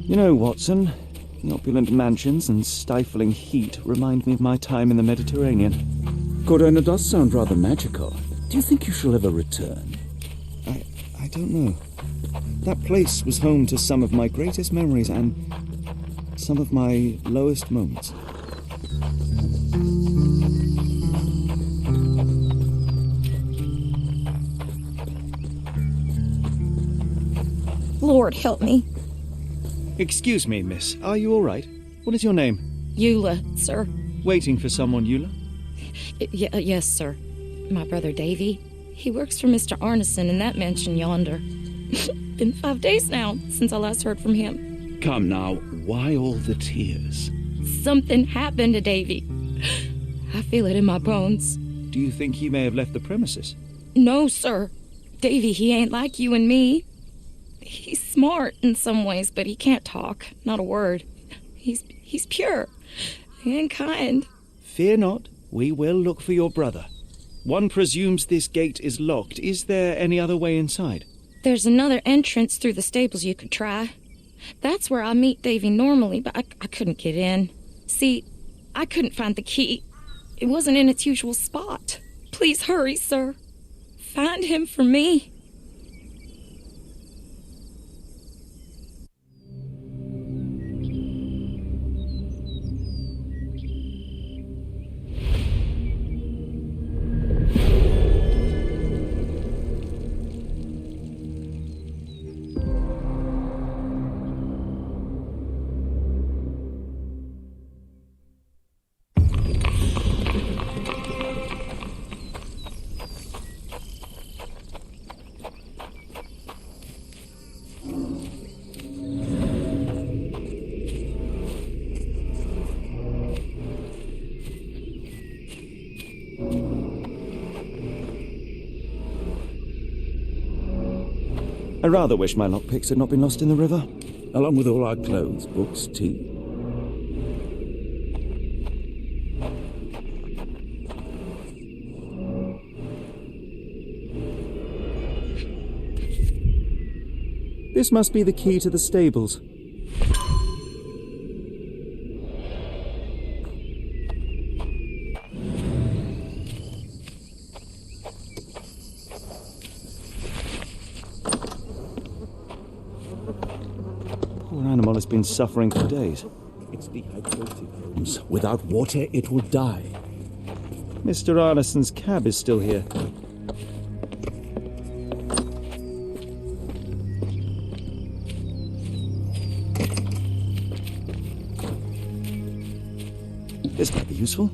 You know, Watson, the opulent mansions and stifling heat remind me of my time in the Mediterranean. Corona does sound rather magical. Do you think you shall ever return? I don't know. That place was home to some of my greatest memories and some of my lowest moments. Lord, help me. Excuse me, miss. Are you all right? What is your name? Eula, sir. Waiting for someone, Eula? Yes, sir. My brother Davy. He works for Mr. Arneson in that mansion yonder. Been 5 days now since I last heard from him. Come now, why all the tears? Something happened to Davy. I feel it in my bones. Do you think he may have left the premises? No, sir. Davy, he ain't like you and me. He's smart in some ways, but he can't talk. Not a word. He's pure and kind. Fear not. We will look for your brother. One presumes this gate is locked. Is there any other way inside? There's another entrance through the stables you could try. That's where I meet Davy normally, but I couldn't get in. See, I couldn't find the key. It wasn't in its usual spot. Please hurry, sir. Find him for me. I rather wish my lockpicks had not been lost in the river. Along with all our clothes, books, tea. This must be the key to the stables. Poor animal has been suffering for days. It's dehydrated, Holmes. Without water, it will die. Mr. Arneson's cab is still here. This might be useful.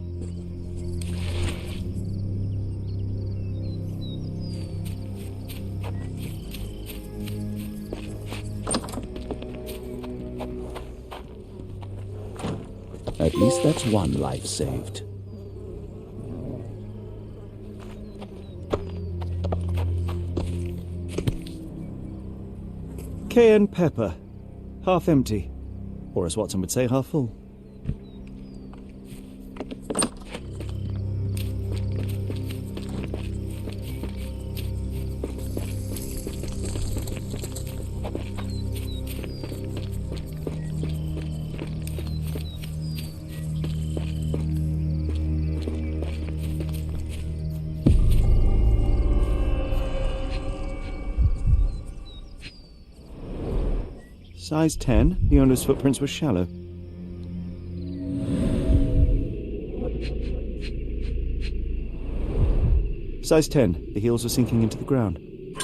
At least that's one life saved. Cayenne pepper. Half empty. Or as Watson would say, half full. Size 10, the owner's footprints were shallow. Size 10, the heels were sinking into the ground.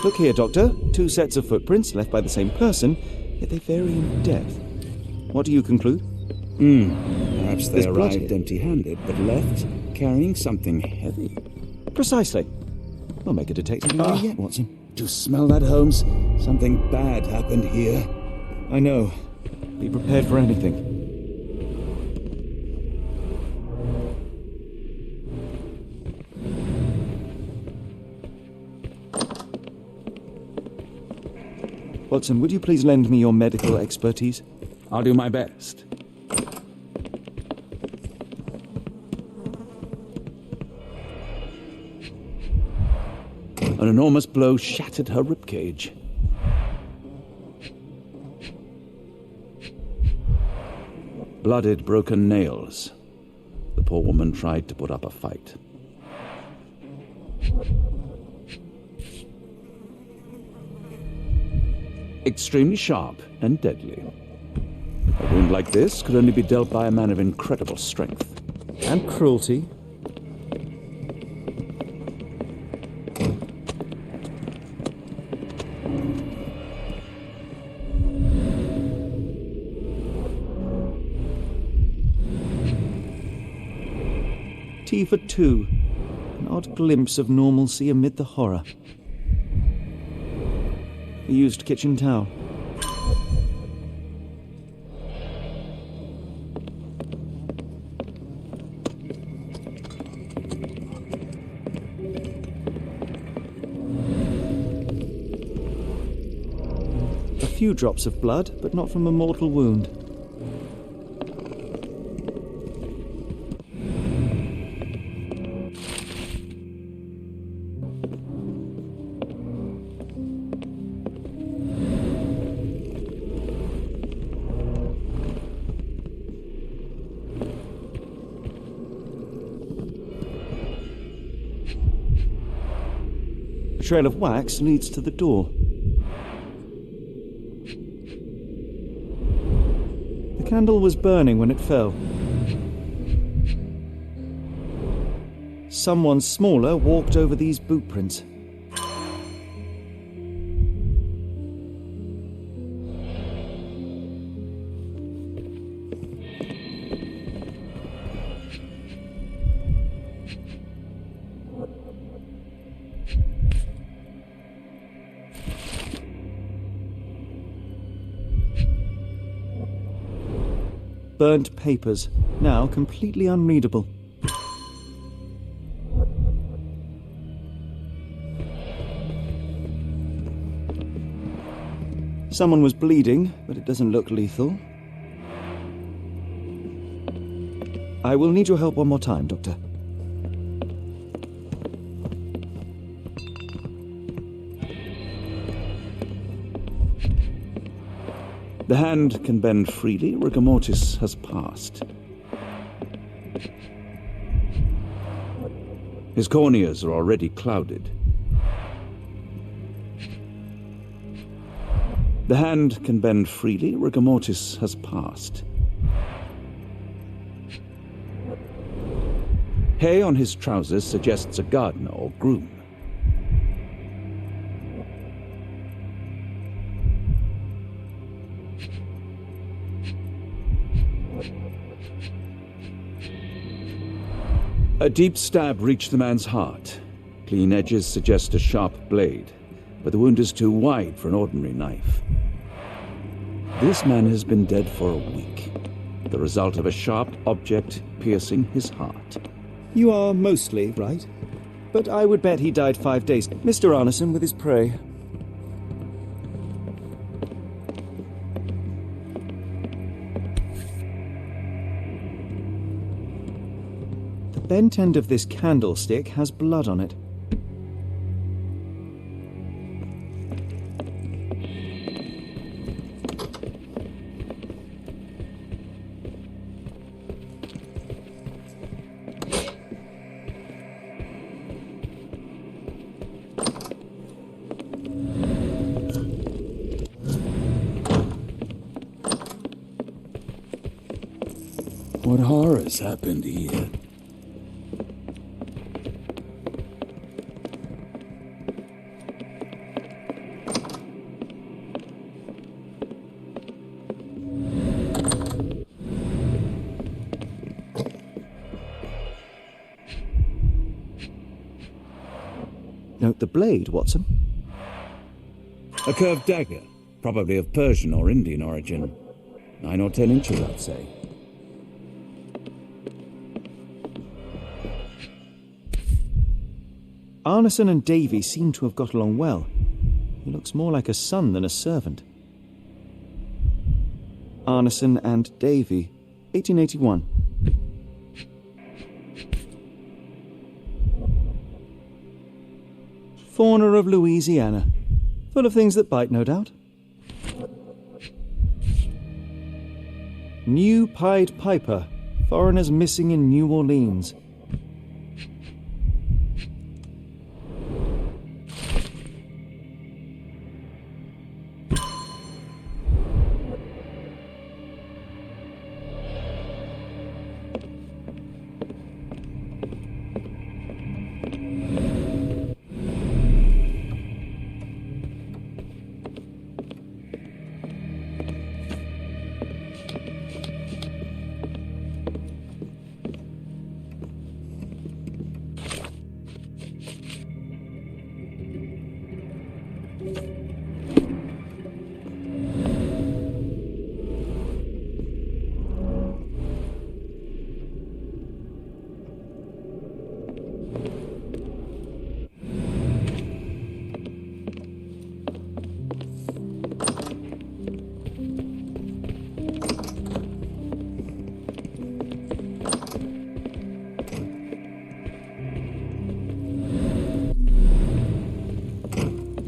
Look here, Doctor. 2 sets of footprints left by the same person, yet they vary in depth. What do you conclude? Perhaps they There's blood arrived here. empty-handed, but left carrying something heavy. Precisely. We'll make a detective inquiry yet, Watson. Do you smell that, Holmes? Something bad happened here. I know. Be prepared for anything. Watson, would you please lend me your medical expertise? I'll do my best. An enormous blow shattered her ribcage. Blooded, broken nails. The poor woman tried to put up a fight. Extremely sharp and deadly. A wound like this could only be dealt by a man of incredible strength. And cruelty. Tea for two. An odd glimpse of normalcy amid the horror. A used kitchen towel. A few drops of blood, but not from a mortal wound. A trail of wax leads to the door. The candle was burning when it fell. Someone smaller walked over these boot prints. Burnt papers, now completely unreadable. Someone was bleeding, but it doesn't look lethal. I will need your help one more time, Doctor. The hand can bend freely. Rigor mortis has passed. His corneas are already clouded. The hand can bend freely. Rigor mortis has passed. Hay on his trousers suggests a gardener or groom. A deep stab reached the man's heart. Clean edges suggest a sharp blade, but the wound is too wide for an ordinary knife. This man has been dead for a week, the result of a sharp object piercing his heart. You are mostly right, but I would bet he died 5 days. Mr. Arneson with his prey. The bent end of this candlestick has blood on it. What horrors happened here? Note the blade, Watson. A curved dagger, probably of Persian or Indian origin. 9 or 10 inches, I'd say. Arneson and Davy seem to have got along well. He looks more like a son than a servant. Arneson and Davy, 1881. Fauna of Louisiana. Full of things that bite, no doubt. New Pied Piper. Foreigners missing in New Orleans.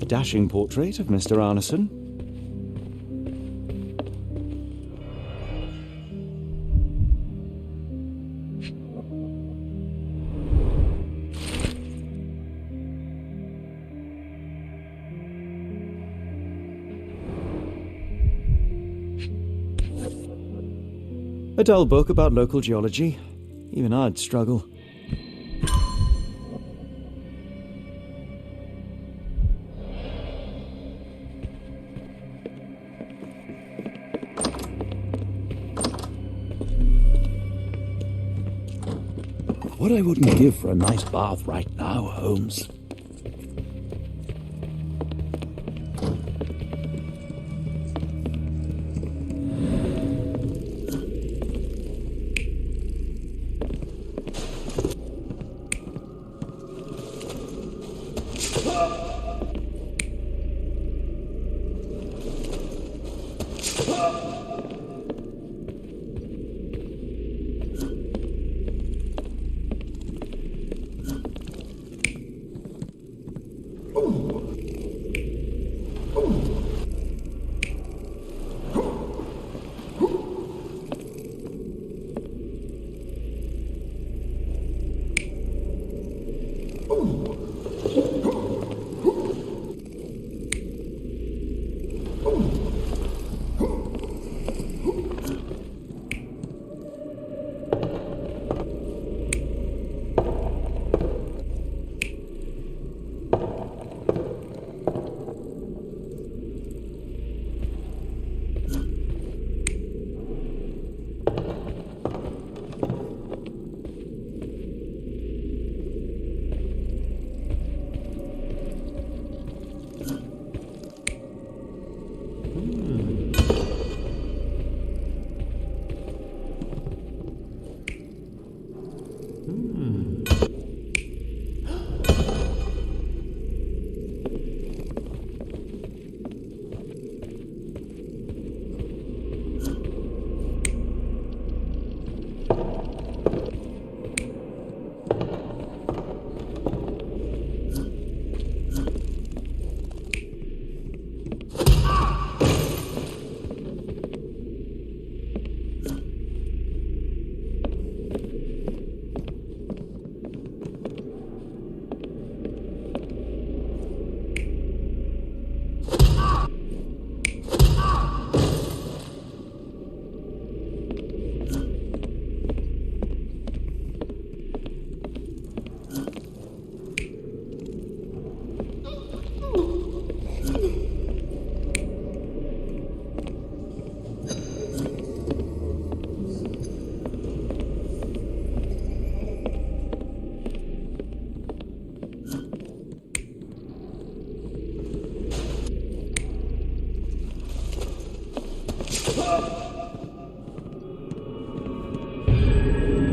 Dashing portrait of Mr. Arneson. A dull book about local geology. Even I'd struggle. What I wouldn't give for a nice bath right now, Holmes.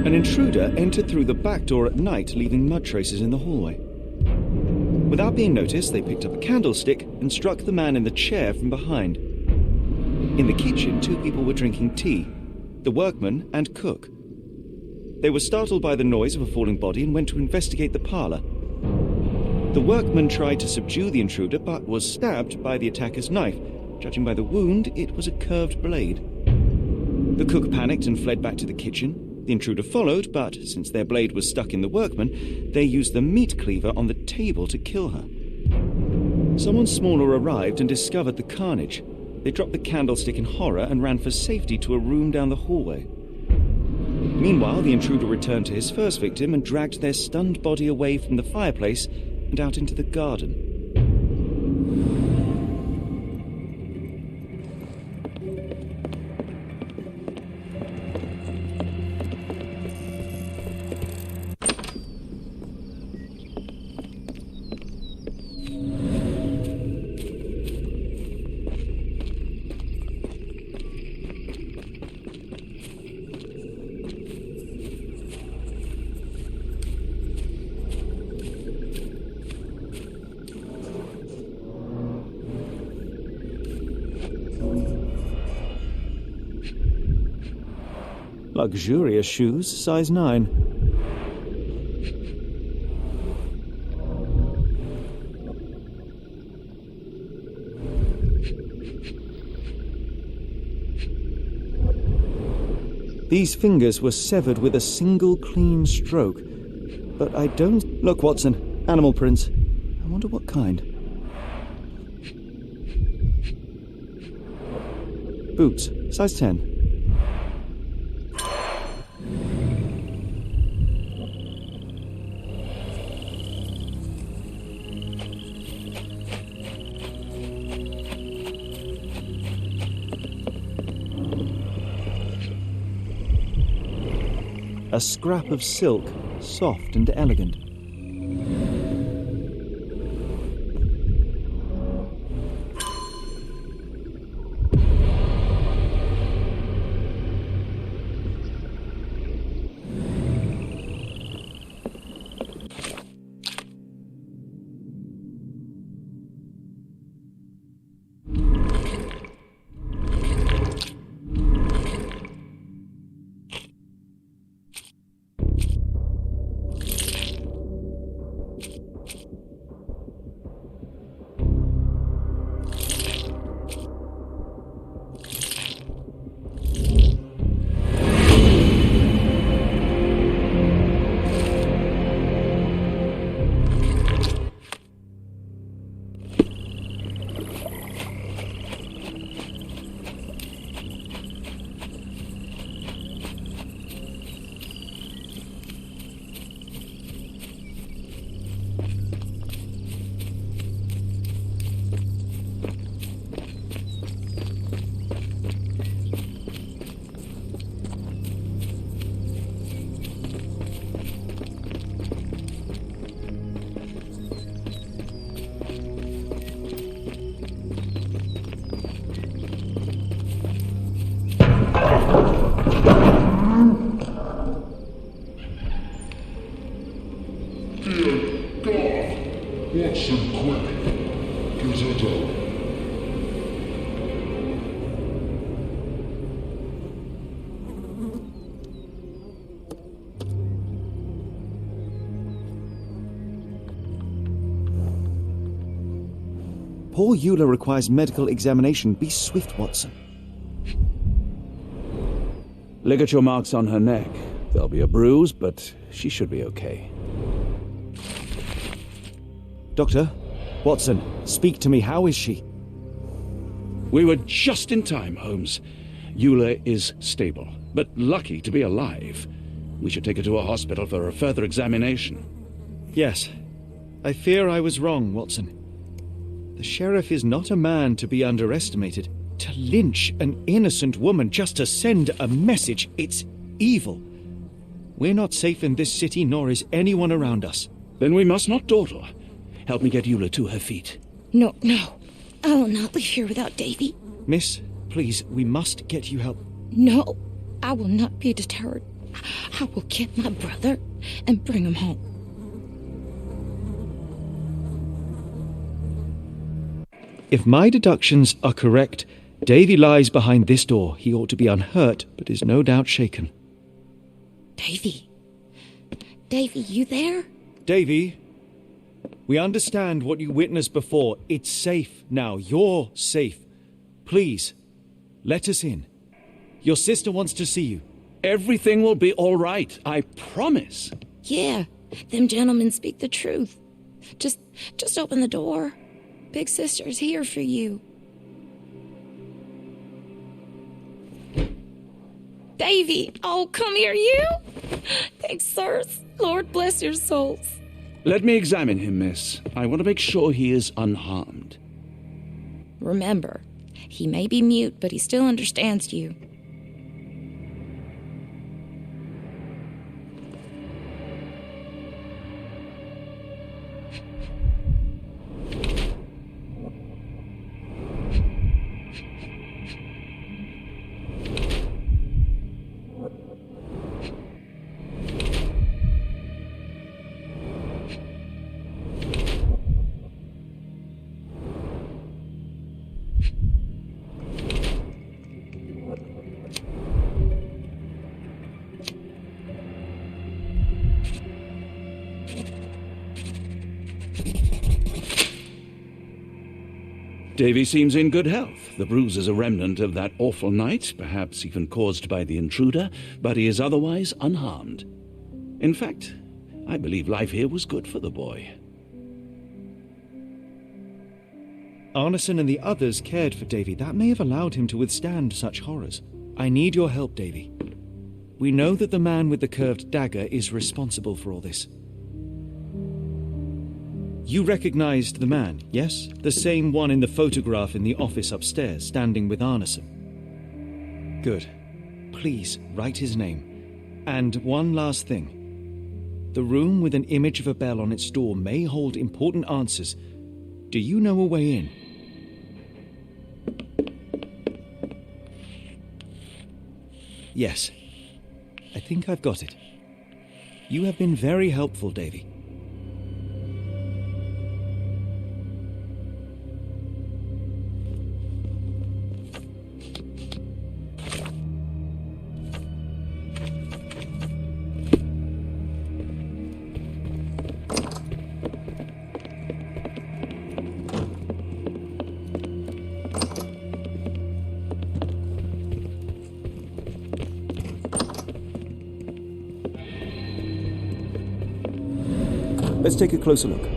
An intruder entered through the back door at night, leaving mud traces in the hallway. Without being noticed, they picked up a candlestick and struck the man in the chair from behind. In the kitchen, two people were drinking tea, the workman and cook. They were startled by the noise of a falling body and went to investigate the parlour. The The workman tried to subdue the intruder, but was stabbed by the attacker's knife. Judging by the wound, it was a curved blade. The cook panicked and fled back to the kitchen. The intruder followed, but since their blade was stuck in the workman, they used the meat cleaver on the table to kill her. Someone smaller arrived and discovered the carnage. They dropped the candlestick in horror and ran for safety to a room down the hallway. Meanwhile, the intruder returned to his first victim and dragged their stunned body away from the fireplace and out into the garden. Luxurious shoes, size 9. These fingers were severed with a single clean stroke. But I don't... Look, Watson. Animal prints. I wonder what kind. Boots, size 10. A scrap of silk, soft and elegant. Poor Eula requires medical examination. Be swift, Watson. Ligature marks on her neck. There'll be a bruise, but she should be okay. Doctor? Watson, speak to me. How is she? We were just in time, Holmes. Eula is stable, but lucky to be alive. We should take her to a hospital for a further examination. Yes. I fear I was wrong, Watson. The sheriff is not a man to be underestimated. To lynch an innocent woman just to send a message, it's evil. We're not safe in this city, nor is anyone around us. Then we must not dawdle. Help me get Eula to her feet. No. I will not leave here without Davy. Miss, please, we must get you help. No, I will not be deterred. I will get my brother and bring him home. If my deductions are correct, Davy lies behind this door. He ought to be unhurt, but is no doubt shaken. Davy, you there? Davy? We understand what you witnessed before. It's safe now. You're safe. Please, let us in. Your sister wants to see you. Everything will be all right, I promise. Yeah, them gentlemen speak the truth. Just open the door. Big sister's here for you. Davy! Oh, come here, you! Thanks, sirs. Lord bless your souls. Let me examine him, miss. I want to make sure he is unharmed. Remember, he may be mute, but he still understands you. Davy seems in good health. The bruise is a remnant of that awful night, perhaps even caused by the intruder, but he is otherwise unharmed. In fact, I believe life here was good for the boy. Arneson and the others cared for Davy. That may have allowed him to withstand such horrors. I need your help, Davy. We know that the man with the curved dagger is responsible for all this. You recognized the man, yes? The same one in the photograph in the office upstairs, standing with Arneson. Good. Please, write his name. And one last thing. The room with an image of a bell on its door may hold important answers. Do you know a way in? Yes. I think I've got it. You have been very helpful, Davy. Let's take a closer look.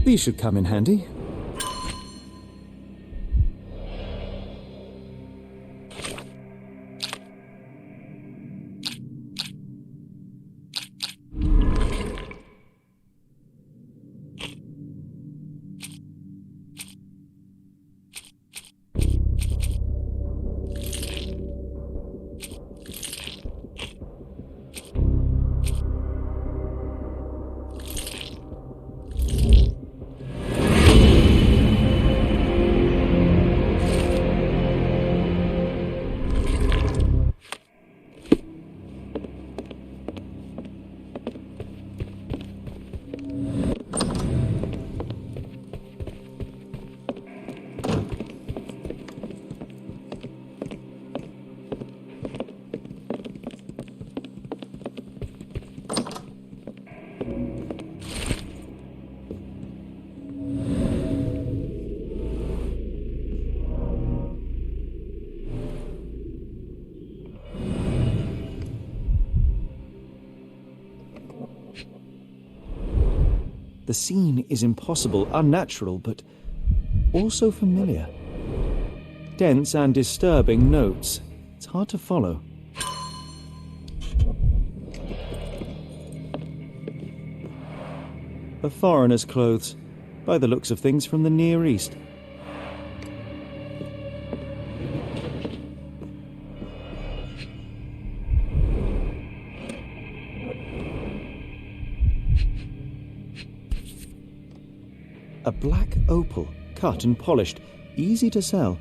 These should come in handy. The scene is impossible, unnatural, but also familiar. Dense and disturbing notes. It's hard to follow. A foreigner's clothes. by the looks of things from the Near East. A black opal, cut and polished, easy to sell.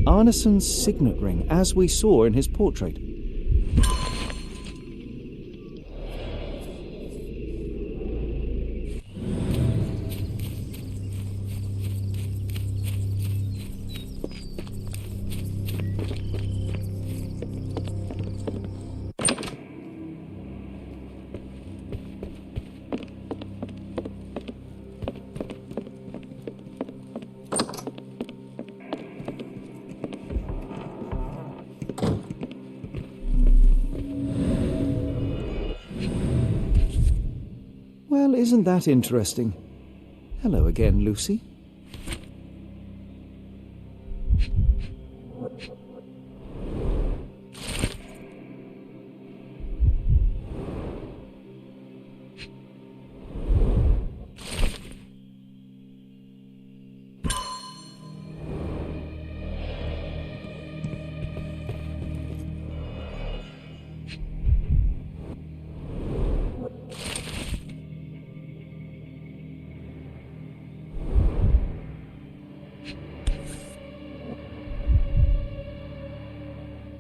Arneson's signet ring, as we saw in his portrait. Well, isn't that interesting? Hello again, Lucy.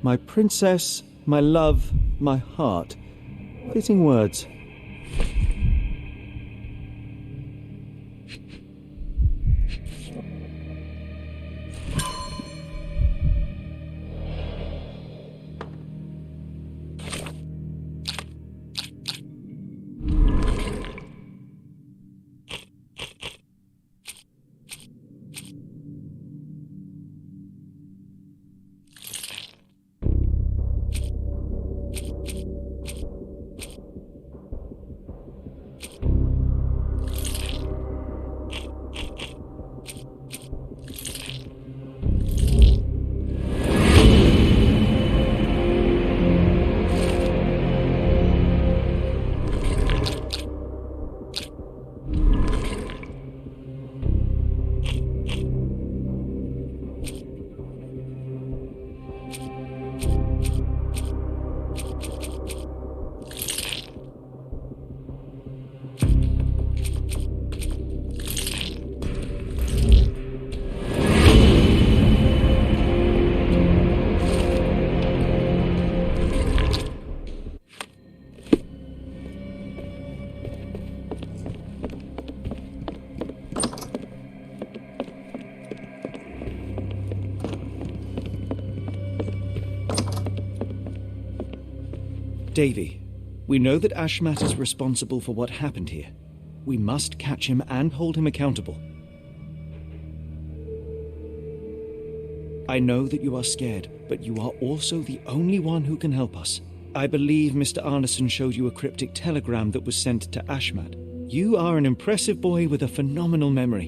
My princess, my love, my heart. Fitting words. Davy, we know that Ashmat is responsible for what happened here. We must catch him and hold him accountable. I know that you are scared, but you are also the only one who can help us. I believe Mr. Arneson showed you a cryptic telegram that was sent to Ashmat. You are an impressive boy with a phenomenal memory.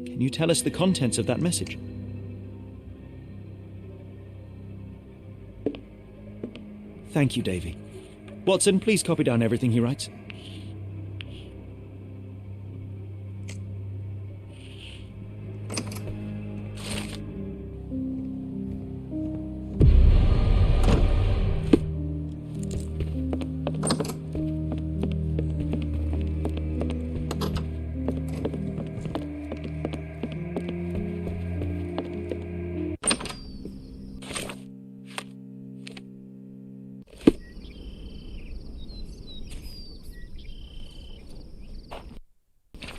Can you tell us the contents of that message? Thank you, Davy. Watson, please copy down everything he writes.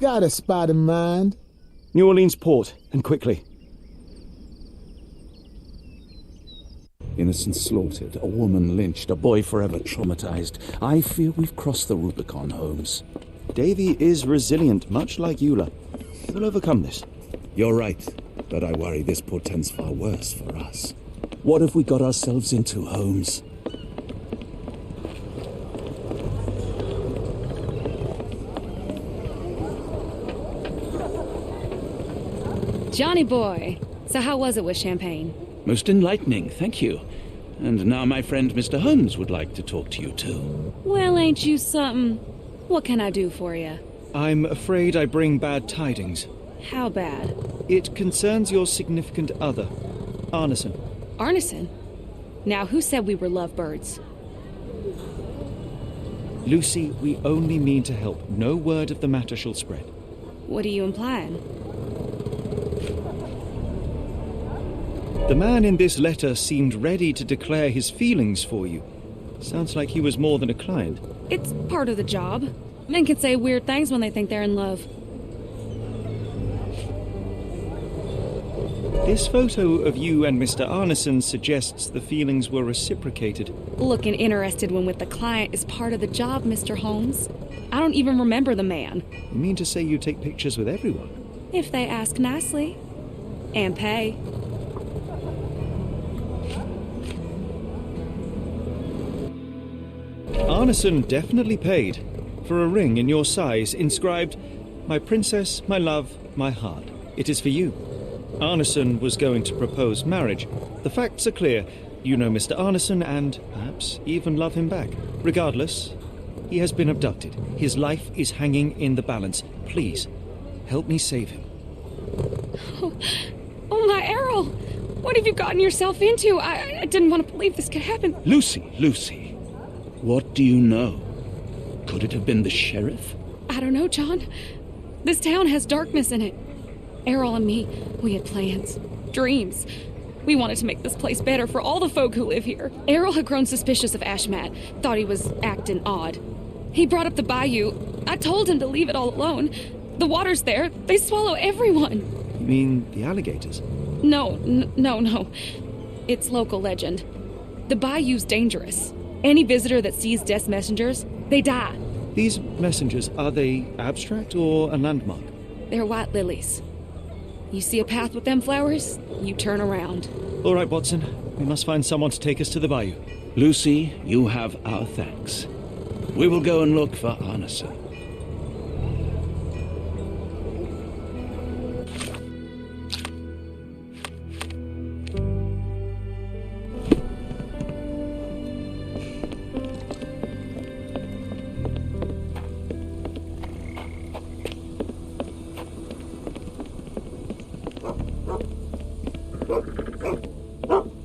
Got a spot in mind? New Orleans port, and quickly. Innocents slaughtered, a woman lynched, a boy forever traumatized. I fear we've crossed the Rubicon, Holmes. Davy is resilient, much like Eula. We'll overcome this. You're right, but I worry this portends far worse for us. What have we got ourselves into, Holmes? Johnny boy, so how was it with Champagne? Most enlightening, thank you. And now my friend Mr. Holmes would like to talk to you too. Well, ain't you something? What can I do for you? I'm afraid I bring bad tidings. How bad? It concerns your significant other, Arneson. Arneson? Now, who said we were lovebirds? Lucy, we only mean to help. No word of the matter shall spread. What are you implying? The man in this letter seemed ready to declare his feelings for you. Sounds like he was more than a client. It's part of the job. Men can say weird things when they think they're in love. This photo of you and Mr. Arneson suggests the feelings were reciprocated. Looking interested when with the client is part of the job, Mr. Holmes. I don't even remember the man. You mean to say you take pictures with everyone? If they ask nicely. And pay. Arneson definitely paid for a ring in your size inscribed, "My princess, my love, my heart. It is for you." Arneson was going to propose marriage. The facts are clear. You know Mr. Arneson and perhaps even love him back. Regardless, he has been abducted. His life is hanging in the balance. Please, help me save him. Oh my Errol! What have you gotten yourself into? I didn't want to believe this could happen. Lucy, what do you know? Could it have been the sheriff? I don't know, John. This town has darkness in it. Errol and me, we had plans, dreams. We wanted to make this place better for all the folk who live here. Errol had grown suspicious of Ashmat, thought he was acting odd. He brought up the bayou. I told him to leave it all alone. The water's there. They swallow everyone. You mean the alligators? No. It's local legend. The bayou's dangerous. Any visitor that sees death's messengers, they die. These messengers, are they abstract or a landmark? They're white lilies. You see a path with them flowers, you turn around. All right, Watson. We must find someone to take us to the bayou. Lucy, you have our thanks. We will go and look for Arneson.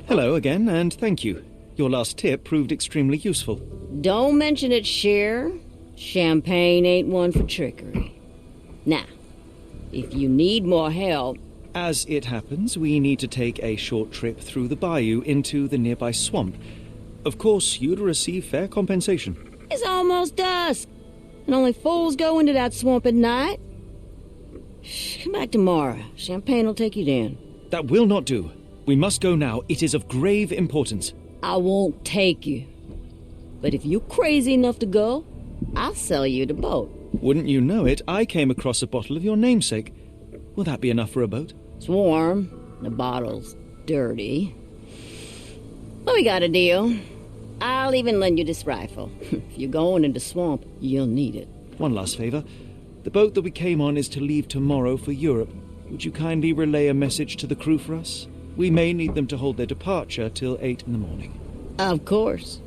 Hello again, and thank you. Your last tip proved extremely useful. Don't mention it, Cher. Champagne ain't one for trickery. Now, if you need more help... As it happens, we need to take a short trip through the bayou into the nearby swamp. Of course, you'd receive fair compensation. It's almost dusk, and only fools go into that swamp at night. Come back tomorrow. Champagne will take you down. That will not do. We must go now. It is of grave importance. I won't take you. But if you're crazy enough to go, I'll sell you the boat. Wouldn't you know it, I came across a bottle of your namesake. Will that be enough for a boat? It's warm. The bottle's dirty. But we got a deal. I'll even lend you this rifle. If you're going in the swamp, you'll need it. One last favor. The boat that we came on is to leave tomorrow for Europe. Would you kindly relay a message to the crew for us? We may need them to hold their departure till 8 in the morning. Of course.